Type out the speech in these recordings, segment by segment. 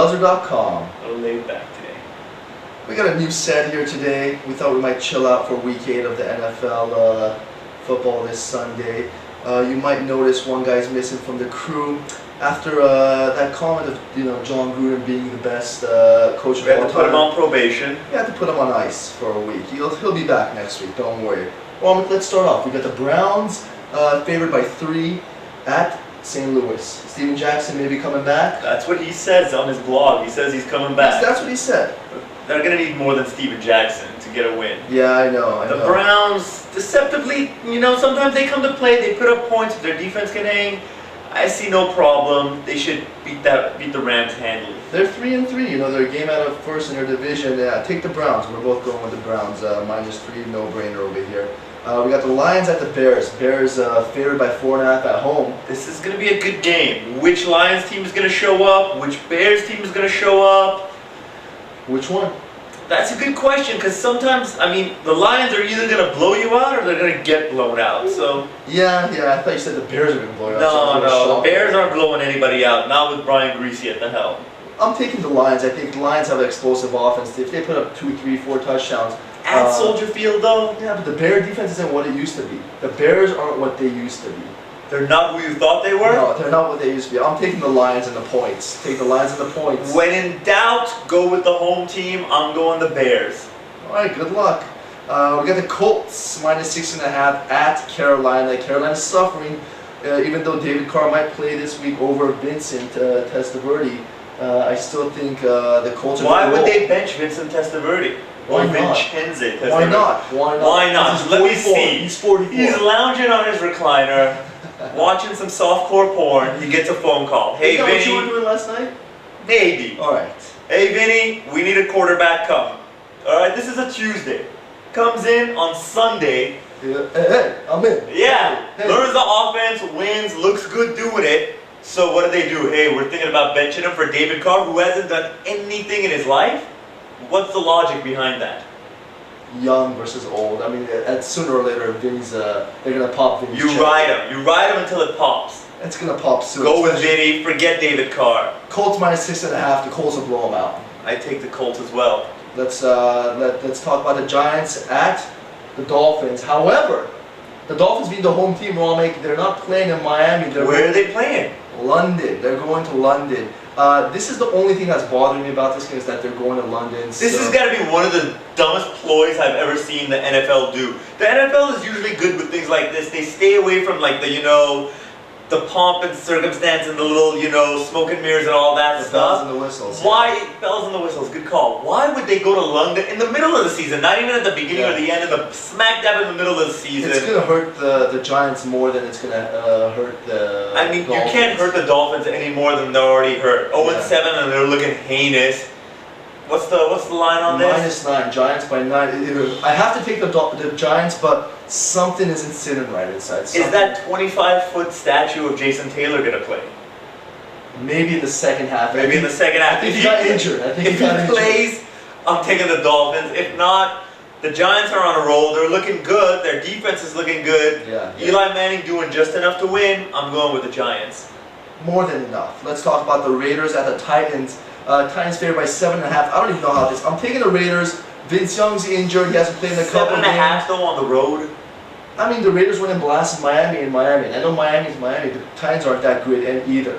Onthebuzzer.com. A little laid back today. We got a new set here today. We thought we might chill out for week 8 of the NFL football this Sunday. You might notice one guy's missing from the crew. After that comment of John Gruden being the best coach of all time. We had to put him on probation. You had to put him on ice for a week. He'll be back next week, don't worry. Well, let's start off. We got the Browns favored by 3 at St. Louis. Steven Jackson may be coming back. That's what he says on his blog. He says he's coming back. That's what he said. They're going to need more than Steven Jackson to get a win. Yeah, I know. The Browns, deceptively, sometimes they come to play, they put up points, if their defense can hang, I see no problem. They should beat the Rams handily. They're 3-3. They're a game out of first in their division. Yeah, take the Browns. We're both going with the Browns. -3, no-brainer over here. We got the Lions at the Bears. Bears favored by 4.5 at home. This is going to be a good game. Which Lions team is going to show up? Which Bears team is going to show up? Which one? That's a good question, because sometimes, the Lions are either going to blow you out or they're going to get blown out. So Yeah, I thought you said the Bears are going to blow you out. No, the Bears aren't blowing anybody out, not with Brian Greasy at the helm. I'm taking the Lions. I think the Lions have an explosive offense. If they put up 2, 3, 4 touchdowns. At Soldier Field, though? Yeah, but the Bear defense isn't what it used to be. The Bears aren't what they used to be. They're not who you thought they were? No, they're not what they used to be. I'm taking the Lions and the points. Take the Lions and the points. When in doubt, go with the home team. I'm going the Bears. All right, good luck. We got the Colts -6.5 at Carolina. Carolina's suffering, even though David Carr might play this week over Vincent Testaverde. I still think the Colts are. Why would they bench Vincent Testaverde? Why not? Why not? Why not? Let me see. He's 44. He's lounging on his recliner, watching some softcore porn. He gets a phone call. Hey, Vinny. What you were doing last night? Maybe. All right. Hey, Vinny, we need a quarterback coming. All right, this is a Tuesday. Comes in on Sunday. Hey, I'm in. Yeah. Hey. Learns the offense, wins, looks good doing it. So what do? Hey, we're thinking about benching him for David Carr, who hasn't done anything in his life? What's the logic behind that? Young versus old. Sooner or later, Vinny's. They're gonna pop Vinny's. You ride him. You ride him until it pops. It's gonna pop soon. Go with Vinny. Forget David Carr. Colts -6.5. The Colts will blow them out. I take the Colts as well. Let's talk about the Giants at the Dolphins. However, the Dolphins being the home team, they're not playing in Miami. Where are they playing? London. They're going to London. This is the only thing that's bothering me about this game is that they're going to London. This has got to be one of the dumbest ploys I've ever seen the NFL do. The NFL is usually good with things like this. They stay away from the pomp and circumstance and the little, smoke and mirrors and all that the stuff. Bells and the whistles. Why bells and the whistles? Good call. Why would they go to London in the middle of the season? Not even at the beginning or the end, in the smack dab in the middle of the season. It's gonna hurt the Giants more than it's gonna hurt the. Dolphins. You can't hurt the Dolphins any more than they're already hurt. 0-7 and they're looking heinous. What's the line on this? -9. Giants by 9. I have to take the Giants, but something isn't sitting right inside. Is that 25-foot statue of Jason Taylor gonna play? Maybe in the second half. Maybe in the second half. I think he got injured. If he plays, I'm taking the Dolphins. If not, the Giants are on a roll. They're looking good. Their defense is looking good. Yeah. Eli Manning doing just enough to win. I'm going with the Giants. More than enough. Let's talk about the Raiders at the Titans. Titans favored by 7.5. I don't even know how this. I'm taking the Raiders. Vince Young's injured. He hasn't played in a couple games. 7.5 though on the road. The Raiders went and blasted Miami in Miami. I know Miami's Miami. The Titans aren't that good either.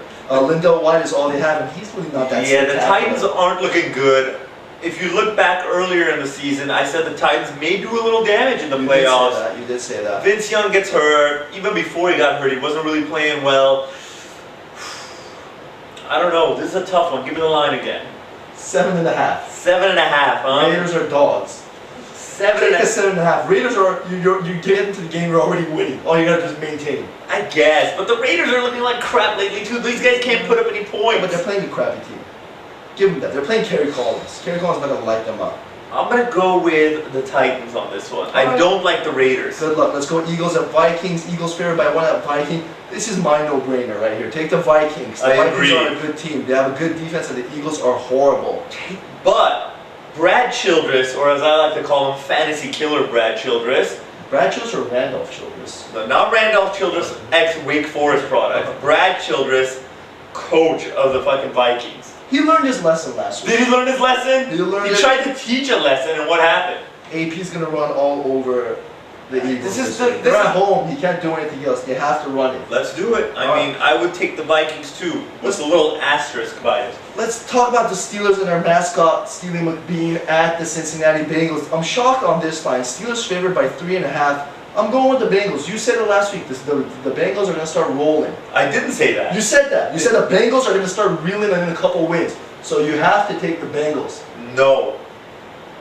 Lindell White is all they have, and he's really not that. Yeah, the Titans aren't looking good. If you look back earlier in the season, I said the Titans may do a little damage in the playoffs. You did say that. Vince Young gets hurt. Even before he got hurt, he wasn't really playing well. I don't know. This is a tough one. Give me the line again. 7.5. 7.5, huh? Raiders are dogs. 7.5. Raiders are you get into the game, you're already winning. All you gotta do is maintain. I guess, but the Raiders are looking like crap lately too. These guys can't put up any points. But they're playing a crappy team. Give them that. They're playing Kerry Collins. Kerry Collins is gonna light them up. I'm gonna go with the Titans on this one. I don't like the Raiders. Good luck. Let's go Eagles at Vikings. Eagles favored by 1 at Viking. This is my no-brainer right here. Take the Vikings. The Vikings are a good team. They have a good defense, and the Eagles are horrible. But Brad Childress, or as I like to call him, Fantasy Killer Brad Childress. Brad Childress or Randolph Childress? No, not Randolph Childress, ex-Wake Forest product. Brad Childress, coach of the fucking Vikings. He learned his lesson last week. Did he learn his lesson? He tried to teach a lesson, and what happened? AP's gonna run all over the Eagles. They're this at home. He can't do anything else. They have to run it. Let's do it. I mean, I would take the Vikings too, with a little asterisk by it. Let's talk about the Steelers and their mascot, Steely McBean, at the Cincinnati Bengals. I'm shocked on this line. Steelers favored by 3.5. I'm going with the Bengals. You said it last week. The Bengals are going to start rolling. I didn't say that. You said that. You said the Bengals are going to start reeling in a couple wins. So you have to take the Bengals. No.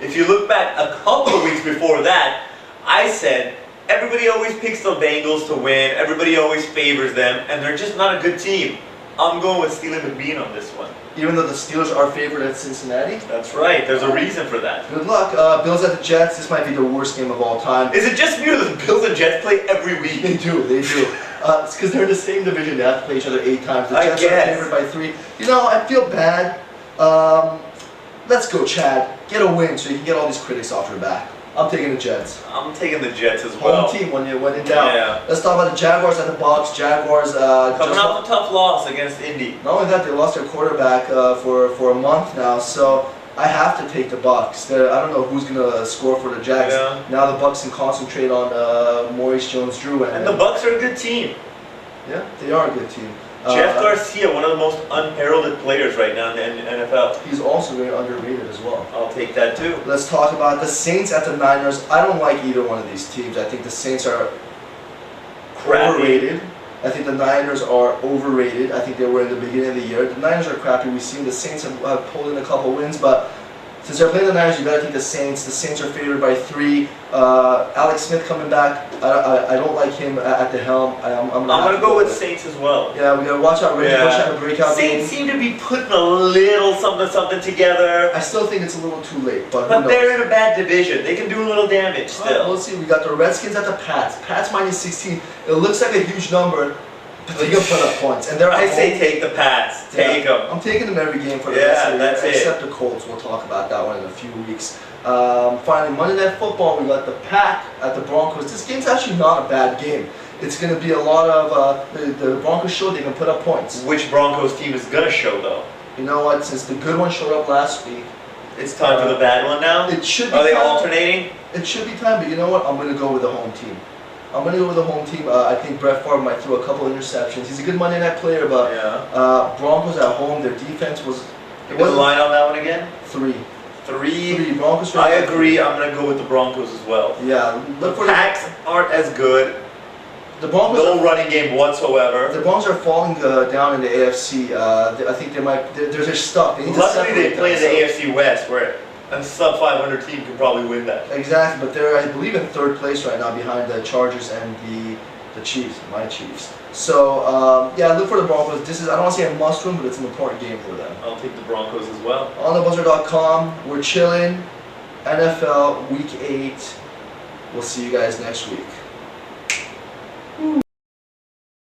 If you look back a couple of weeks before that, I said everybody always picks the Bengals to win. Everybody always favors them, and they're just not a good team. I'm going with Steely McBean on this one. Even though the Steelers are favored at Cincinnati? That's right. There's a reason for that. Good luck. Bills at the Jets. This might be the worst game of all time. Is it just me or the Bills and Jets play every week? They do. It's because they're in the same division. They have to play each other 8 times. The Jets are favored by 3. You know, I feel bad. Let's go, Chad. Get a win so you can get all these critics off your back. I'm taking the Jets. I'm taking the Jets as well. Home team when in doubt. Yeah. Let's talk about the Jaguars at the Bucs. Jaguars coming off a tough loss against Indy. Not only that, they lost their quarterback for a month now. So I have to take the Bucs. I don't know who's gonna score for the Jags. Yeah. Now the Bucs can concentrate on Maurice Jones-Drew and the Bucs are a good team. Yeah, they are a good team. Jeff Garcia, one of the most unheralded players right now in the NFL. He's also very underrated as well. I'll take that too. Let's talk about the Saints at the Niners. I don't like either one of these teams. I think the Saints are overrated. I think the Niners are overrated. I think they were in the beginning of the year. The Niners are crappy. We've seen the Saints have pulled in a couple wins, but since they're playing the Niners, you got to take the Saints. The Saints are favored by 3. Alex Smith coming back. I don't like him at the helm. I'm gonna go with Saints as well. Yeah, we gotta watch out. Reggie Bush had a breakout game. Saints seem to be putting a little something together. I still think it's a little too late, but they're in a bad division. They can do a little damage still. We'll see. We got the Redskins at the Pats. Pats minus 16. It looks like a huge number. But they can put up points, and I say take the Pats. Take them. I'm taking them every game for the rest of the that's year, it. except the Colts. We'll talk about that one in a few weeks. Finally, Monday Night Football. We got the Pack at the Broncos. This game's actually not a bad game. It's going to be a lot of the Broncos show. They can put up points. Which Broncos team is gonna show though? You know what? Since the good one showed up last week, it's time for the bad one now. It should be. Are they alternating? It should be time, but you know what? I'm going to go with the home team. I'm going to go with the home team. I think Brett Favre might throw a couple interceptions. He's a good Monday night player, but Broncos at home, their defense was... Give me the line on that one again? 3. 3. Broncos. I agree. I'm going to go with the Broncos as well. Yeah. The Packs aren't as good. The Broncos no running game whatsoever. The Broncos are falling down in the AFC. I think they might... They're stuck. They need Luckily, to they play in the AFC West, where a sub 500 team can probably win that. Exactly, but they're, I believe, in 3rd place right now behind the Chargers and the Chiefs, my Chiefs. So, yeah, look for the Broncos. I don't want to say a must-win, but it's an important game for them. I'll take the Broncos as well. Onthebuzzer.com, we're chilling. NFL Week 8. We'll see you guys next week.